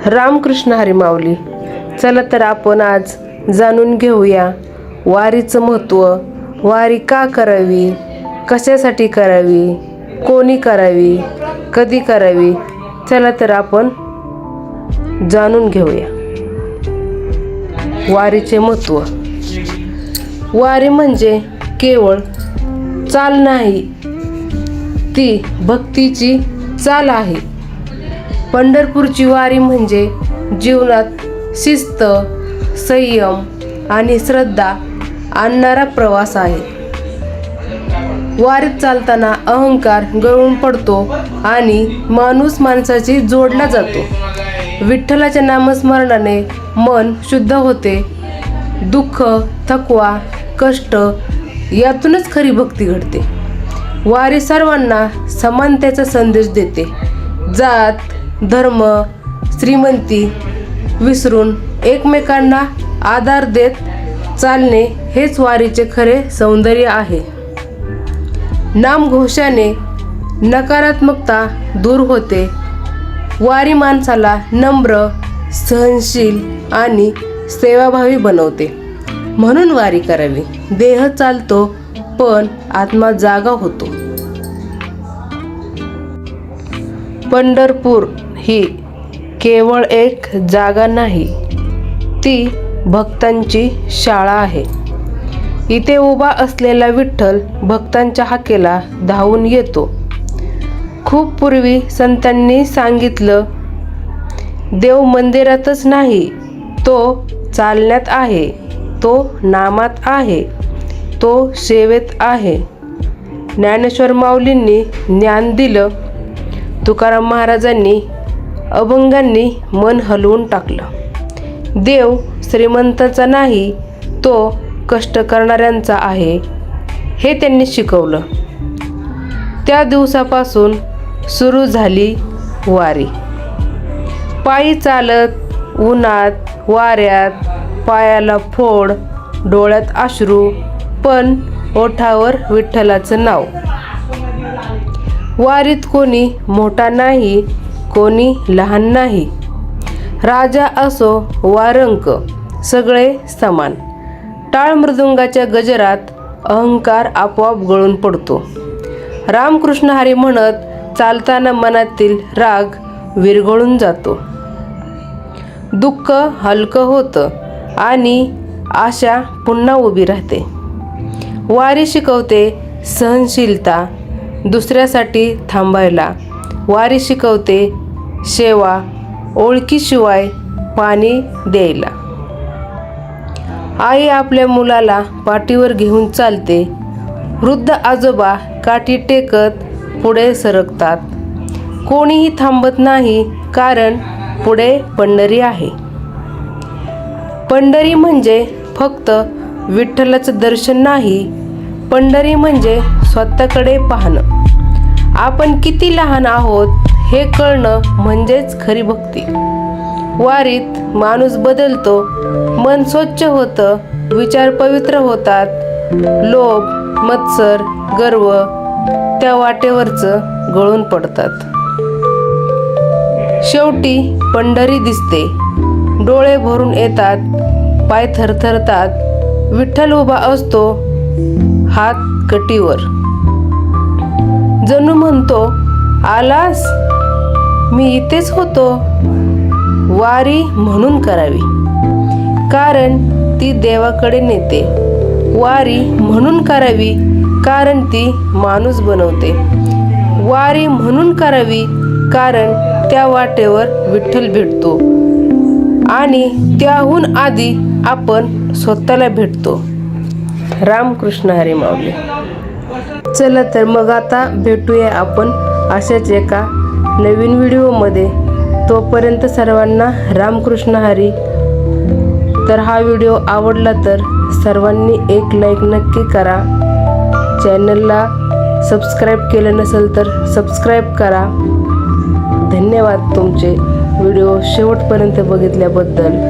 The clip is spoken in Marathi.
रामकृष्ण हरी माऊली. चला तर आपण आज जाणून घेऊया वारीचं महत्त्व, वारी का करावी, कशासाठी करावी, कोणी करावी, कधी करावी. चला तर आपण जाणून घेऊया वारीचे महत्त्व. वारी म्हणजे केवळ चाल नाही, ती भक्तीची चाल आहे. पंढरपूरची वारी म्हणजे जीवनात शिस्त, संयम आणि श्रद्धा आणणारा प्रवास आहे. वारीत चालताना अहंकार गळून पडतो आणि माणूस माणसाशी जोडला जातो. विठ्ठलाच्या नामस्मरणाने मन शुद्ध होते. दुःख, थकवा, कष्ट यातूनच खरी भक्ती घडते. वारी सर्वांना समानतेचा संदेश देते. जात, धर्म, श्रीमंती विसरून एकमेकांना आधार देत चालणे हेच वारीचे खरे सौंदर्य आहे. नामघोषाने नकारात्मकता दूर होते. वारी माणसाला नम्र, सहनशील आणि सेवाभावी बनवते. म्हणून वारी करावी. देह चालतो पण आत्मा जागा होतो. पंढरपूर ही केवळ एक जागा नाही, ती भक्तांची शाळा आहे. इथे उभा असलेला विठ्ठल भक्तांच्या हाकेला धावून येतो. खूप पूर्वी संतांनी सांगितलं, देव मंदिरातच नाही, तो चालण्यात आहे, तो नामात आहे, तो सेवेत आहे. ज्ञानेश्वर माऊलींनी ज्ञान दिलं. तुकाराम महाराजांनी अभंगांनी मन हलवून टाकलं. देव श्रीमंताचा नाही, तो कष्ट करणाऱ्यांचा आहे, हे त्यांनी शिकवलं. त्या दिवसापासून सुरू झाली वारी. पायी चालत, उन्हात वाऱ्यात, पायाला फोड, डोळ्यात अश्रू, पण ओठावर विठ्ठलाचं नाव. वारीत कोणी मोठा नाही, कोणी लहान नाही. राजा असो वा रंक, सगळे समान. टाळ मृदुंगाच्या गजरात अहंकार आपोआप गळून पडतो. रामकृष्ण हरी म्हणत चालताना मनातील राग विरघळून जातो. दुःख हलकं होतं आणि आशा पुन्हा उभी राहते. वारी शिकवते सहनशीलता, दुसऱ्यासाठी थांबायला. वारी शिकवते सेवा, ओळखीशिवाय पाणी द्यायला. आई आपल्या मुलाला पाठीवर घेऊन चालते. वृद्ध आजोबा काठी टेकत पुढे सरकतात. कोणीही थांबत नाही, कारण पुढे पंढरी आहे. पंढरी म्हणजे फक्त विठ्ठलाचं दर्शन नाही, पंढरी म्हणजे स्वतःकडे पाहणं. आपण किती लहान आहोत हे कळणं म्हणजेच खरी भक्ती. वारीत माणूस बदलतो, मन स्वच्छ होतं, विचार पवित्र होतात. लोभ, मत्सर, गर्व त्या वाटेवरचं गळून पडतात. शेवटी पंढरी दिसते. डोळे भरून येतात, पाय थरथरतात. विठ्ठल उभा असतो, हात कटीवर. जणू म्हणतो, आलास, मी इथेच होतो. वारी म्हणून करावी, कारण ती देवाकडे नेते. वारी म्हणून करावी, कारण ती माणूस बनवते. वारी म्हणून करावी, कारण त्या वाटेवर विठ्ठल भेटतो आणि त्याहून आधी आपण स्वतःला भेटतो. रामकृष्ण हरी माऊली. चला तर मग आता भेटूया आपण अशाच एका नवीन व्हिडिओमध्ये. तोपर्यंत सर्वांना रामकृष्ण हरी. तर हा व्हिडिओ आवडला तर सर्वांनी एक लाईक नक्की करा. चॅनलला सबस्क्राईब केलं नसेल तर सबस्क्राईब करा. धन्यवाद तुमचे व्हिडिओ शेवटपर्यंत बघितल्याबद्दल.